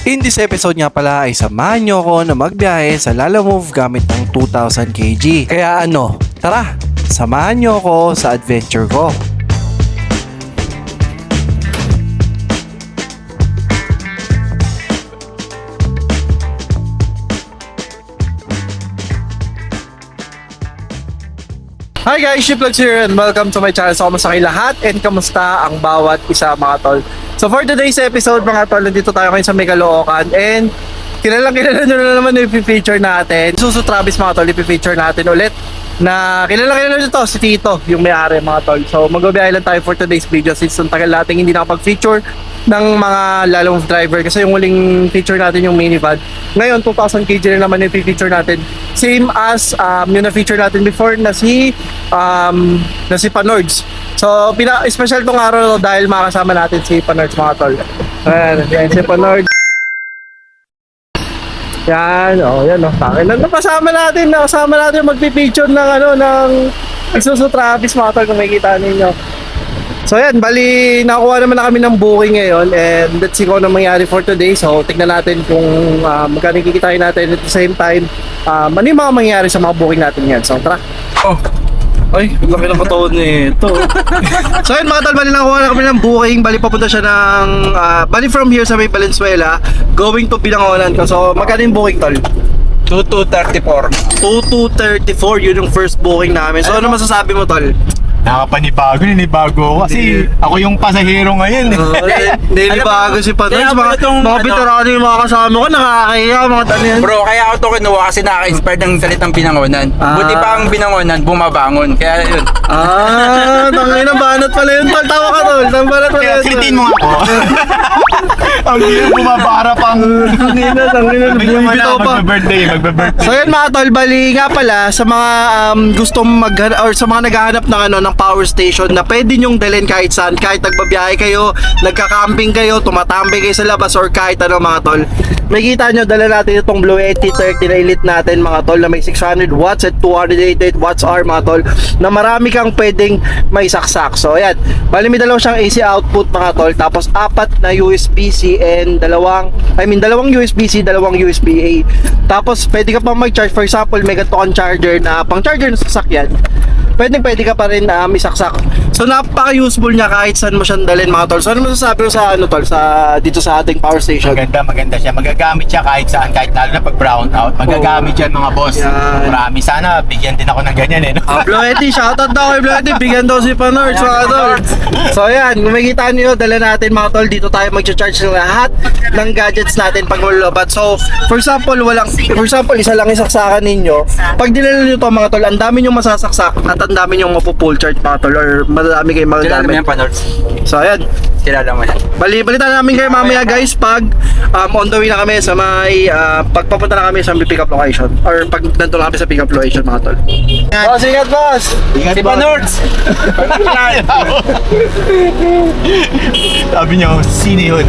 In this episode nga pala ay samahan nyo ako na magbiyahe sa Lalamove gamit ng 2000 kg. Kaya ano, tara, samahan nyo ako sa adventure ko. Hi guys, Shiplogs here and welcome to my channel. So, kamusta kayo lahat and kamusta ang bawat isa mga tol? So for today's episode mga tol, nandito tayo ngayon sa Caloocan and kilala nyo na naman yung i-feature natin. Suso Travis mga tol, i-feature natin ulit na kilala nyo to, si Tito, yung may-ari mga tol. So magbabiyahe lang tayo for today's video since ang tagal natin hindi nakapag-feature ng mga Lalamove driver kasi yung huling feature natin yung minivan. Ngayon 2000 kg na naman yung feature natin. Same as yung na-feature natin before na si Panords. So special tong araw dahil makasama natin si Panords mga tol. Ayan si Panords. Yan, yan nakasama natin magpi-feature ng Isuzu Travis mga tol kung makikita ninyo. So yan, bali nakakuha naman na kami ng booking ngayon and let's see kung ano mangyari for today. So tignan natin kung magkano kikitain natin at the same time ano yung mga mangyari sa mga booking natin yan. So tara. Ay, laki ng katawan nito. So yun mga tol, bali nakakuha na kami ng booking. Bali papunta siya ng bali from here sa may Valenzuela going to Binangonan ko. So magkano yung booking tol? 2234. 2234 yun yung first booking namin. So ano masasabi mo tol? Ninibago ako kasi ako yung pasahero ngayon. Hindi bago si Panords. Mga veterano yung mga kasama ko, nakakahiya mga tanyan. Bro, kaya ako to kinuha kasi nakaka-inspired ng salitang Binangonan. Buti pa ang Binangonan, bumabangon. Kaya yun. Tangin na banat pala yun tol. Tawa ka tol. Banat pala yun. Silitin mo nga ako. Ang hirap bumabara pang Tangin na. Bumibitaw pa. Magbe-birthday. So yun mga tol, bali nga pala sa mga gustong or sa mga naghahanap ng power station na pwede nyong dalhin kahit saan, kahit nagbabiyahe kayo, nagka-camping kayo, tumatambay kayo sa labas or kahit ano mga tol. Makikita nyo, dala natin itong Blue 8030 na elite natin mga tol na may 600 watts at 288 watts hour mga tol na marami kang pwedeng may saksak. So ayan, bali may dalawa siyang AC output mga tol, tapos apat na USB-C and dalawang USB-C, dalawang USB-A. Tapos pwede ka pang mag-charge, for example may ganito kang charger na pang charger ng sasakyan, pwede ka pa rin isaksak. So napaka-useful niya kahit saan mo siyang dalhin mga tol. So ano masasabi mo sa tol dito sa ating power station? Maganda siya. Magagamit siya kahit saan, kahit lalo na pag brown out. Magagamit yan mga boss. Yan. Marami, sana bigyan din ako ng ganyan eh. No? Bloety, shoutout daw kay Bloety. Bigyan daw si Panords mga tol. So ayan, kung makikita niyo, dala natin mga tol, dito tayo mag-charge ng lahat ng gadgets natin pag malulobat. So for example, isa lang isaksakan ninyo. Pag dinala niyo to mga tol, ang dami niyo masasaksak at ang dami niyong mapu-full charge mga tol or madami kayong Kilala mo magagamit. yan, Panords. So ayan, Kilala mo yan. balitan namin kayo mamaya guys pag on the way na kami sa may pagpapunta na kami sa pick up location or pag nandun na kami sa pick up location mga tol. Boss, ingat boss! Ingat, Si boss. Panords! Sabi niyo, sino yun?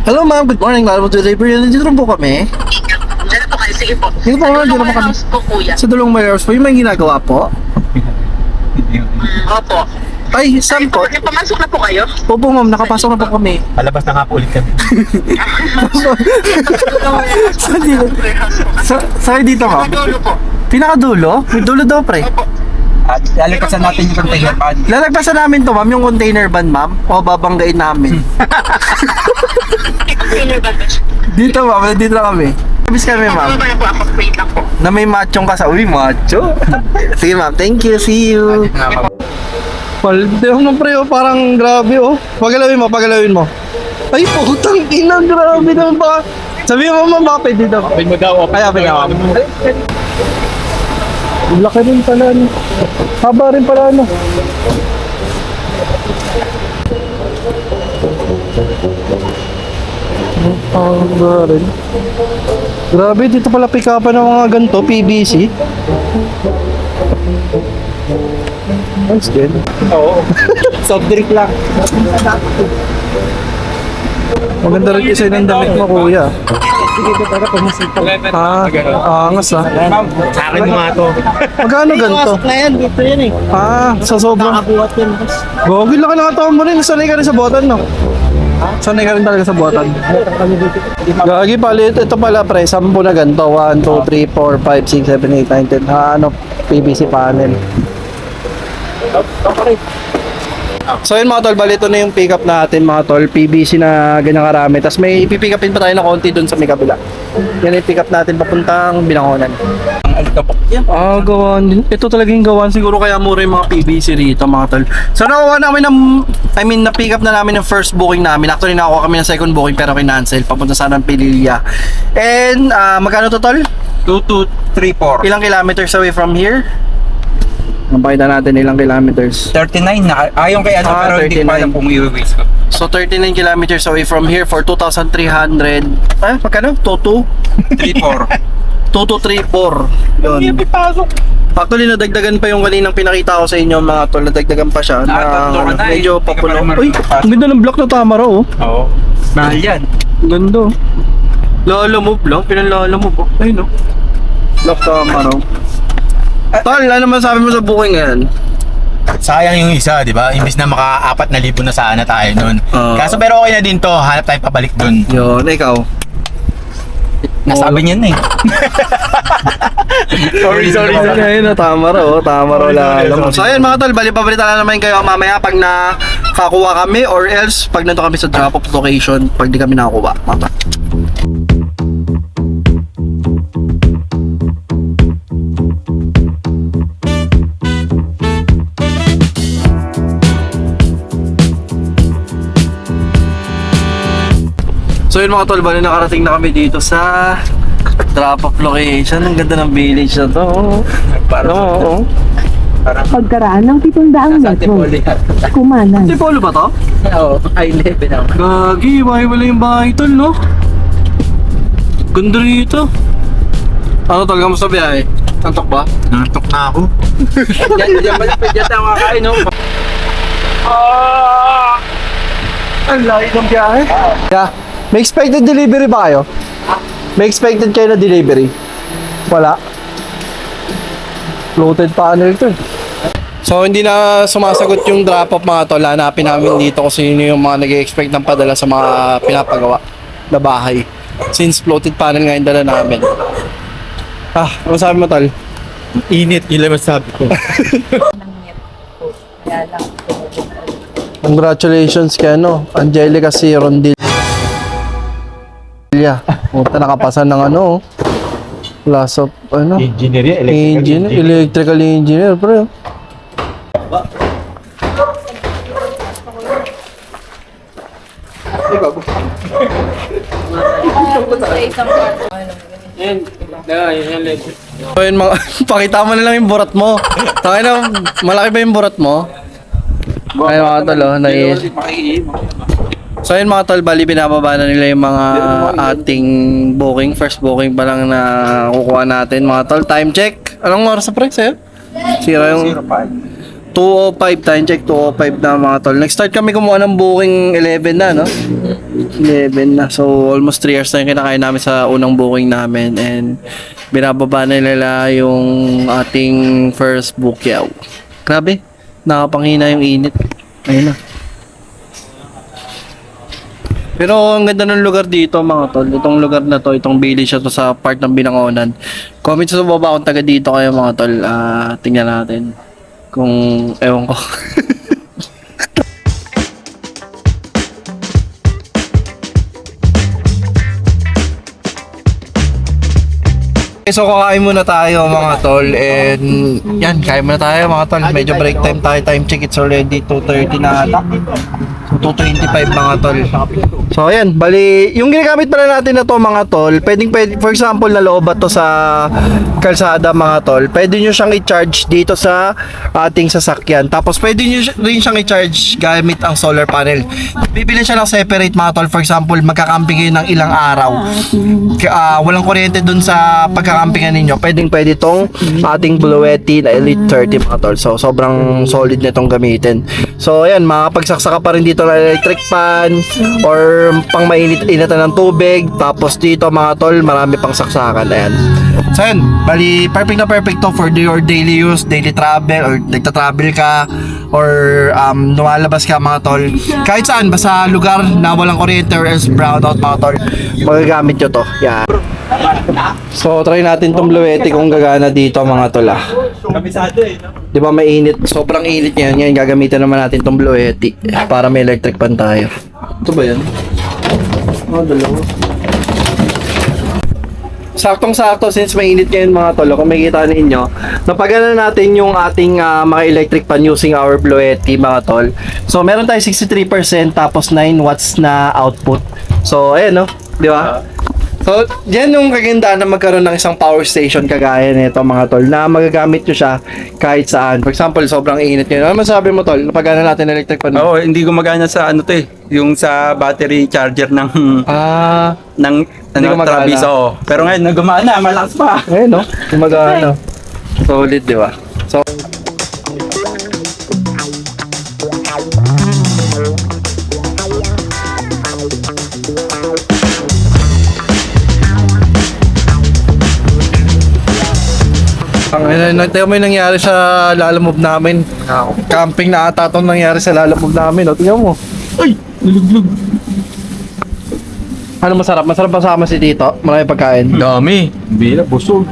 Hello ma'am, good morning. Welcome to the library. Nandito rin po kami. Diyan po kayo, sige po. Dito po kami, dito po kami. Warehouse po, kuya. Sa Dulong Warehouse po, yung may ginagawa po. Opo. Ay, saan po? Pumasok na po kayo? Opo ma'am, nakapasok na po kami. Palabas na nga po ulit kami. Saan dito? Warehouse po. Saan dito ma'am? Dulo po. Pinakadulo? May dulo daw pre. At lalagpasan natin yung container pad. Lalagpasan namin to ma'am, yung container van ma'am. O babanggain namin. Container ba ba? Dito ma'am, dito na kami. Kabis kami ma'am. Bababa na po ako. Wait lang po. Na may machong kasa. Uy, macho. Sige ma'am, thank you. See you. Palde ako ng pre, parang grabe oh. Pagalawin mo. Ay, putang ina, grabe naman ba? Sabihin mo ma'am, bakit dito? Pwede mo daw. Kaya ma'am. Laki rin pala, ano. Haba rin pala, ano. Haba rin. Grabe, dito pala pick up ng mga ganito, PVC. Nice din. Oo. Soft drink lang. Maganda rin kasi ng damit mo, kuya. Angas ah. Ma'am, Sa akin mo nga to. Magkano ganito? Na yan, dito yan eh. Sa sobrang... Nakabuhat yan, boss. Gogi, laki ng katawan mo rin. Sanay ka rin sa botan, no? Sanay ka rin talaga sa botan. Gagi, palit. Ito pala, pre. 10 na ganito. 1, 2, 3, 4, 5, 6, 7, 8, 9, 10. Ano, PVC panel. So yun mga tol, bali ito na yung pick up natin mga tol, PVC na ganyan karami. Tapos may ipipick upin pa tayo na konti dun sa may kabila. Yan yung pick up natin papuntang Binangonan. ang alikabok yan. Gawan din. Ito talaga yung gawan. Siguro kaya mura yung mga PVC rito mga tol. So nakuha namin ng, na-pick up na namin yung first booking namin. Actually nakuha kami ng second booking pero kinancel. Papunta sana ng Pililya. And magkano to tol? 2, 2, 3, 4. Ilang kilometers away from here? Napakita natin ilang kilometers. 39 na. Ayon kay ano, pero hindi ko 39. pa alam kung i-waste ko. So 39 kilometers away from here for 2,300. Magkano? 22? 3, 4. 2234. Yun. Actually, nadagdagan pa yung kaninang pinakita ko sa inyo mga tol. Nadagdagan pa siya. Tatlo ka na eh. Medyo Hindi ka pa papulo. naman Uy, makapasok. ang ganda ng block na Tamara oh. Oo. Mahal yan. Ganda. Lala move lang. Pinalala move oh. Ayun oh. Block Tamara oh. Tol, ano naman sabi mo sa booking ngayon? Sayang yung isa, di ba? Imbis na maka 4,000 na sana tayo nun. Kaso pero okay na din to, hanap tayo pabalik dun. Yun, ikaw. Nasabi niya na eh. Sorry. Ayun na, Tamara oh. Tamara lala mo. So ayun mga tol, bali-pabalita na naman kayo mamaya pag nakakuha kami or else pag nandito kami sa drop-off location pag di kami nakakuha. Mama. So yun mga tol, bali nakarating na kami dito sa drop-off location. Ang ganda ng village na to. Oo. Pagkaraan ng 700 metro, kumanan. Si Polo ba to? Oo, I-11 ako. Gagi, wala yung bahay tol, no? Ganda rito. Ano tol, kamusta biyahe? Antok ba? Nantok na ako. Diyan ba pwede tayo makakain, no? Ang layo ng biyahe. Yeah. May expected delivery ba kayo? May expected kayo na delivery? Wala. Floated panel to. So hindi na sumasagot yung drop-off mga tol. Hanapin namin dito kung sino yung mga nag-expect ng padala sa mga pinapagawa na bahay. Since floated panel nga yung dala namin. Ano sabi mo tol? Init, yun lang masabi ko. Congratulations kay Angelica C. Rondilla. Puta, nakapasan ng class of Engineer, electrical engineer, pre. So yun mga, pakita mo na lang yung burat mo. Takay na, malaki ba yung burat mo? Ay mga tol, So yun mga tol, bali binababa na nila yung mga ating booking. First booking pa lang na kukuha natin mga tol. Time check. Anong oras sa pre sa'yo? Sira yung 2:05 time check, 2:05 na mga tol. Next start kami kumuha ng booking 11 na, no? 11 na. So almost 3 hours na yung kinakain namin sa unang booking namin. And binababa na nila yung ating first bookyaw. Grabe, nakapanghina yung init. Ayun na. Pero ang ganda ng lugar dito mga tol. Itong lugar na to, itong village na to sa part ng Binangonan. Comment sa baba kung taga dito kayo mga tol. Tingnan natin kung ewan ko. So kakain muna tayo mga tol and yan, kain muna tayo mga tol. Medyo break time tayo, time check, it's already 2:30 na ata. So 2:25 mga tol. So ayan, bali, yung ginagamit pala natin na to mga tol, pwede, for example na loobat to sa kalsada mga tol, pwede nyo siyang i-charge dito sa ating sasakyan. Tapos pwede nyo rin siyang i-charge gamit ang solar panel. Bibili siya ng separate mga tol, for example magkakamping kayo ng ilang araw. Walang kuryente dun sa pagkakampingan ninyo, pwede tong ating Bluetti na Elite 30 mga tol. So sobrang solid nitong gamitin. So ayan, makapagsaksa ka pa rin dito ng electric fan or pang mainit-inatan ng tubig. Tapos dito mga tol, marami pang saksakan. Ayan. So ayan, bali perfect na perfect to for your daily use, daily travel, or nagta-travel ka or lumalabas ka mga tol. Kahit saan, basta lugar na walang kuryente or else brownout mga tol, magagamit nyo to. Yan. So try natin tong Bluetti kung gagana dito mga tol ah. Di ba mainit? Sobrang init ngayon. Ngayon gagamitin naman natin tong Bluetti para may electric pan tayo. Ito ba yan? Dalawa. Saktong-sakto since mainit ngayon mga tol. Kung makikita ninyo, napagana natin yung ating mga electric pan using our Bluetti mga tol. So meron tayo 63% tapos 9 watts na output. So ayan no, di ba? So, yan yung kagandahan na magkaroon ng isang power station kagaya nito mga tol na magagamit nyo siya kahit saan. For example, sobrang init nyo. Ano masabi mo tol? Napagana natin electric pan? Oo, hindi gumagana sa ano to eh. Yung sa battery charger ng Hindi gumagana. Travis. Oo. Pero ngayon, gumana, malakas pa. Ayun no, gumagana. Solid, di ba? So, Tingnan mo yung nangyari sa lalamove namin. Camping na ata itong nangyari sa lalamove namin. O, tingnan mo. Ay! Niluglug. Ano masarap? Masarap masama si Tito? Marami pagkain. Dami. Bila, busog.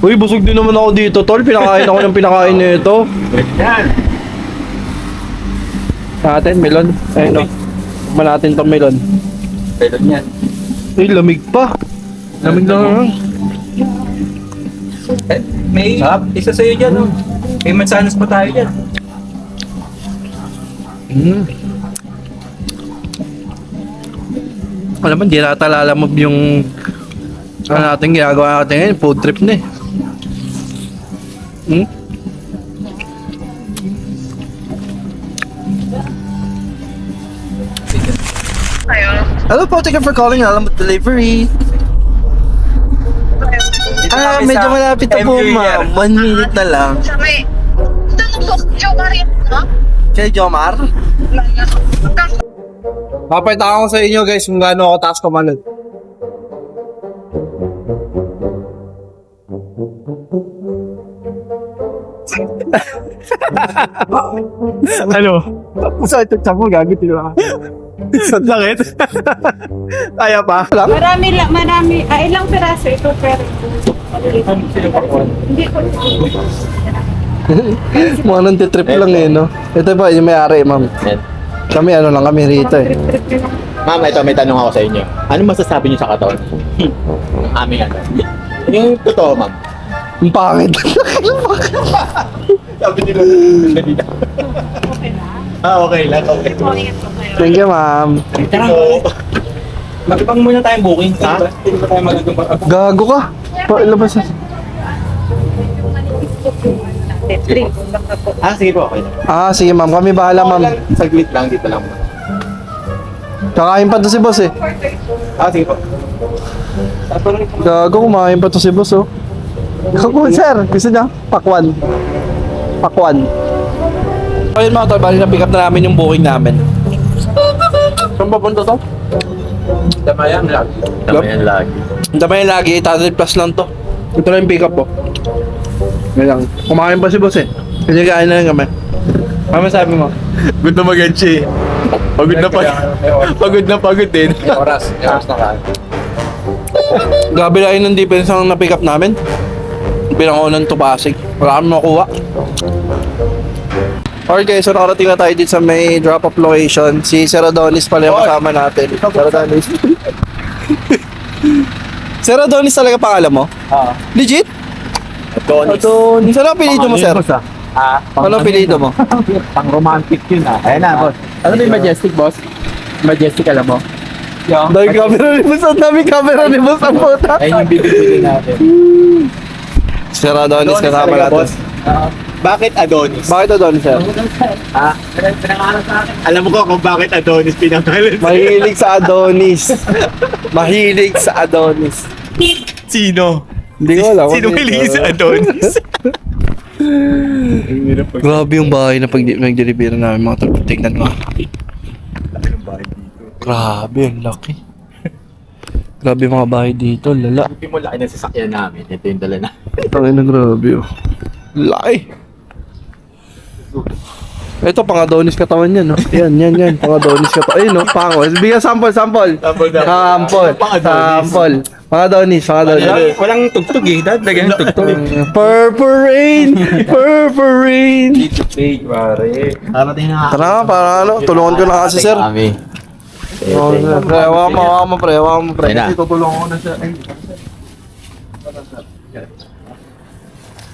Uy, busog din naman ako dito, tol. Pinakain ako ng pinakain nito. Yan. Natin, melon. Ayun o. Tikman natin itong melon. Pelon yan. Uy, lamig pa. Lamig na. May isa sa'yo dyan, oh. May mansanas pa tayo dyan. Alam mo, hindi nata lalamove yung ano natin ginagawa natin ngayon, food trip na eh. Hello po, thank you for calling Alam Delivery. Medyo malapit na po ma'am. 1 minute na lang. Sa may... Doon po, Jomar yun, no? Kay Jomar? Papayta ko sa inyo guys kung gaano ako taas kumalag. Ano? Sakit yung tsamo, gagit yun ako. Sakit? Kaya pa? Marami. Ilang piraso ito pero hindi ko. Mga nantitrip lang eh, no? Ito pa, yung may-ari, ma'am. Kami, ano lang kami rito eh. Ma'am, ito may tanong ako sa inyo. Ano masasabi niyo sa katawan? Ang aming ano. Yung totoo, ma'am. Ang pangit. Sabi nila. Okay lang. Okay. Thank you, ma'am. Magpang muna tayong booking. Ha? Hindi ba tayo magagawa? Gago ka. Ilabas na. Sige po, okay lang. Sige ma'am. Kami bahala, ma'am. Saglit lang, dito lang. Kakain pa to si boss eh. Sige po. Gago, kumain pa to si boss oh. Gago, sir. Gusto niya? Pakwan. Ayun mga tol, bali na pick up na namin yung booking namin. Saan papunta to? Damayan lang. Tamayan lagi. Damayan lagi, 800 plus lang to. Ito lang yung pick up po. Ngayon lang. Kumakain pa si boss eh. Kasi kain na lang kami. Ano sabi mo? Good na mag-enchi. Pagod na pagod din. Oras na kain. Grabe lang ng defense ang na-pick up namin. Binangonan to Pasig. Wala kami makuha. Okay guys, so nakarating na tayo dito sa may drop-off location. Si Sir Adonis pala yung kasama natin. Sir Adonis. Sir Adonis talaga pangalan mo? Oo. Legit? Adonis. Adonis. Ano apelido mo, sir? Ano apelido mo? Pang romantic yun Ayan na, boss. Ano ba yung Majestic, boss? Majestic, alam mo? Dami camera ni boss. Ang dami camera ni boss. Ang puta. Ayun yung bibili natin. Sir Adonis kasama natin. Bakit Adonis? Bakit Adonis, sir? Alam mo ko kung bakit Adonis pinangalan. Mahilig sa Adonis. Mahilig sa Adonis. Sino? Hindi ko alam. Sino mahilig sa Adonis? Grabe yung bahay na pag nag-deliver namin mga tol. Tignan mo. Grabe, ang laki. Grabe yung mga bahay dito, lala. Hindi mo laki ng sasakyan namin. Ito yung dala na. Tangin na grabe oh. Laki. Ito, pang Adonis katawan yan, no? Yan. Pang Adonis katawan. Ayun, no? Pango. Bigyan sample. Sample. Pang Adonis. Walang tugtog eh. Dadagyan ng tugtog. Purple rain. Parating na Tara, para ano? Tulungan ko na kasi, sir. Kami. Pre, hawakan mo, pre. Ayun na. Tutulungan ko na siya.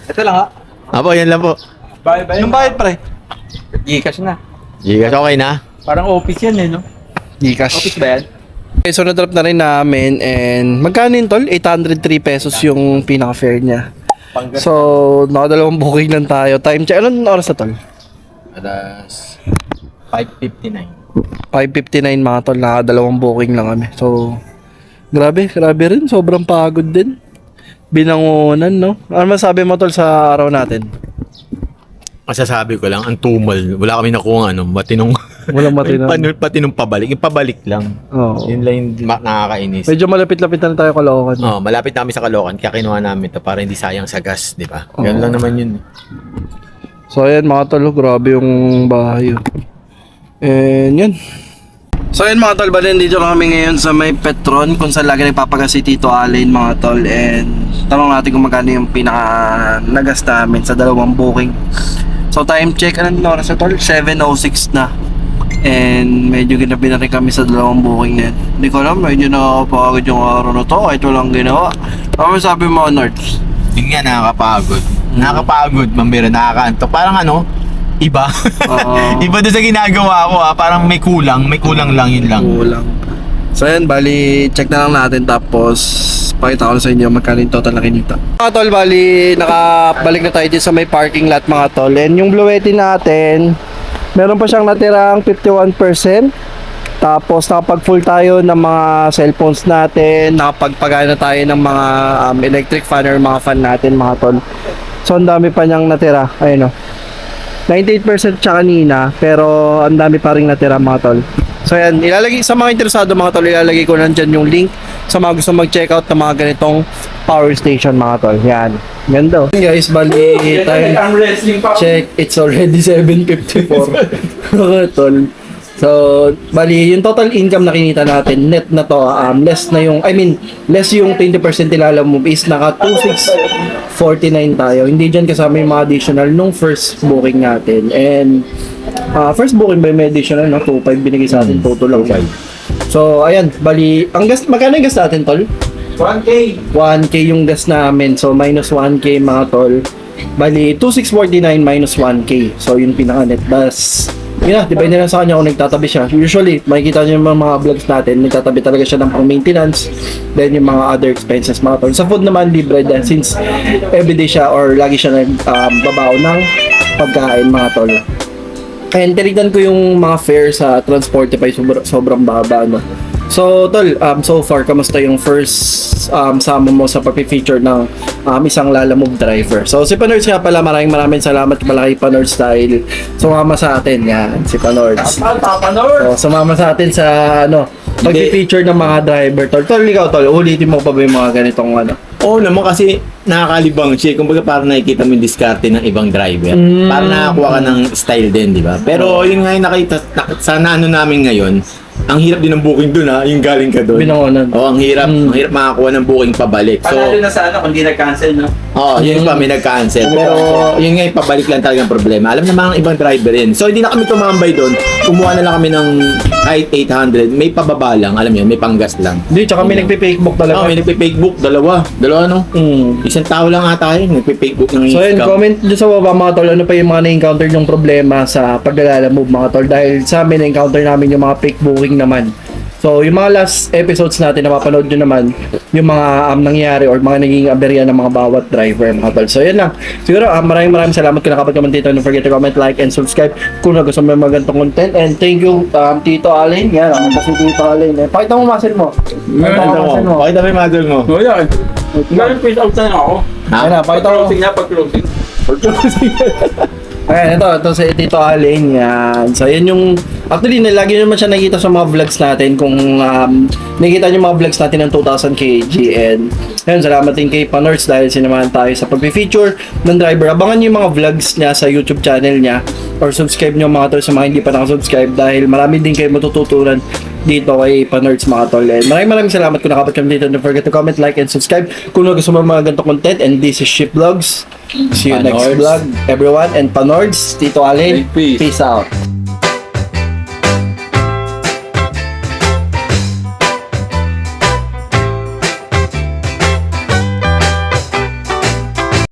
Ito lang ha. Apo, yan lang po. Yung bayad, pre. Gcash na. Gigas okay na? Parang office yan eh, no? Gcash. Office ba yan? Okay, so na-drop na rin namin and magkano yun, tol? 803 pesos yung pinaka-fare niya. So, nakadalawang booking lang tayo. Time check. Anong oras na, tol? Alas 5:59. 5:59 mga tol. Nakadalawang booking lang kami. So, grabe rin. Sobrang pagod din. Binangunan, no? Ano masabi mo, tol, sa araw natin? Masasabi ko lang, ang tumal. Wala kami nakuha matinong... Walang matinong. Patinong pabalik. Yung pabalik lang. Oo. Yun lang yung nakakainis. Medyo malapit-lapit na tayo Caloocan. Oh, malapit namin sa Caloocan, kaya kinuha namin to para hindi sayang sa gas, di ba? Ganun lang naman yun. So ayan mga tol, grabe yung bahay. And yan. So ayan mga tol, bali nandito na kami ngayon sa may Petron kung saan lagi nagpapagas si Tito Allen mga tol. And tanong natin kung magkano yung pinaka nagas namin sa dalawang booking. So time check, anong oras na tol? 7:06 na. And medyo ginabi na rin kami sa dalawang booking na yan. Hindi ko alam, medyo nakakapagod yung araw na to kahit walang ginawa. Ano sabi mo, Nords? Yun nga, nakakapagod. Nakakapagod, mambira, nakakaantok. Parang ano, iba. Iba doon sa ginagawa ko parang may kulang lang, yun lang. Kulang. So yan, bali, check na lang natin tapos pakita ko sa inyo magkano yung total na kinita. Mga tol, bali, nakabalik na tayo dito sa may parking lot mga tol. And yung Bluetti natin, meron pa siyang natirang 51%. Tapos nakapag-full tayo ng mga cellphones natin, nakapagpagana tayo ng mga electric fan or mga fan natin mga tol. So ang dami pa niyang natira, ayun o. 98% siya kanina, pero ang dami pa rin natira mga tol. So yan, ilalagay sa mga interesado mga tol, ilalagay ko nandyan yung link sa mga gusto mag-check out ng mga ganitong power station mga tol. Yan, ganda. Guys, bali time check, it's already 7:54. Okay tol. So, bali yung total income na kinita natin, net na to, less yung 20% nilala mo is naka 2,649 tayo. Hindi dyan kasama yung mga additional nung first booking natin. And first booking by may additional, no? 2,500 binigay sa atin, total lang. So, ayan, bali, magkano yung gas natin, tol? 1K. 1K yung gas namin, so minus 1K mga tol. Bali, 2,649 minus 1K. So, yun pinaka-net. Bas, yun na, depende lang sa kanya kung nagtatabi siya. Usually, makikita nyo yung mga vlogs natin, nagtatabi talaga siya ng pang-maintenance, then yung mga other expenses mga tol. Sa food naman, libre din since everyday siya or lagi siya nagbabao ng pagkain mga tol. Kaya tinignan ko yung mga fare sa Transportify, sobrang baba, no? So, tol, so far, kamusta yung first sama mo sa pag-feature ng isang Lalamove driver? So, si Panords nga pala, maraming salamat pala kay Panords dahil sumama sa atin. Yan, si Panords. So, sumama sa atin sa, pag-feature ng mga driver, tol. Tol, ikaw, tol, ulitin mo pa ba yung mga ganitong, Oo naman kasi nakakalibang siya. Kumbaga parang nakikita mo yung diskarte ng ibang driver. Parang nakakuha ka ng style din, di ba? Pero yun nga yung nakita sa namin ngayon, ang hirap din ng booking dun ha, yung galing ka dun. Binangonan. Oo, ang hirap makakuha ng booking pabalik. So, Panalo na sa ano kung di nag-cancel, no? yun pa, may nag-cancel. Pero, yun nga yung pabalik lang talagang problema. Alam naman ang ibang driver yun. So, hindi na kami tumambay doon. Kumuha na lang kami ng kahit 800. May pababa lang, alam yun, may panggas lang. Hindi, tsaka may nagpe-fake book talaga. May nagpe-fake book, dalawa no? Isang tao lang ata yun, nagpe-fake book ng So yun, scam. comment dyan sa baba mga tol, ano pa yung mga na-encounter yung problema sa paglalala move mga tol. Dahil sa amin, na-encounter namin yung mga fake booking naman. So yung mga last episodes natin, napapanood nyo naman yung mga nangyari or mga naging aberya ng mga bawat driver mga tol. So yun lang. Siguro maraming salamat kung nakapag-comment dito. Don't forget to comment, like, and subscribe kung nagustuhan mo yung mga ganitong content. And thank you, Tito Allen. Yan, kasi Tito Allen. Pakita mo muscle mo. Pakita mo muscle mo. Pakita mo yung model mo. O yan. Ngayon, face out na ako. Ha? Ayan na, pakita mo. Pag-closing na, pag-closing. Ayan, ito si Tito Allen, yan. So, yan yung, actually, lagi naman siya nakikita sa mga vlogs natin kung nakikita niyo mga vlogs natin ng 2,000 kg. And, ayun, salamat din kay Panords dahil sinamahan tayo sa pag-feature ng driver. Abangan niyo yung mga vlogs niya sa YouTube channel niya or subscribe niyo mga tol sa mga hindi pa nakasubscribe dahil marami din kayo matututunan dito kay Panords mga tol. And maraming salamat kung nakapag kami dito. Don't forget to comment, like, and subscribe kung nagustuhan mo mga ganitong content. And this is Ship Vlogs. See you next Panords. vlog, everyone. And Panords, Tito Allen, Peace. peace out.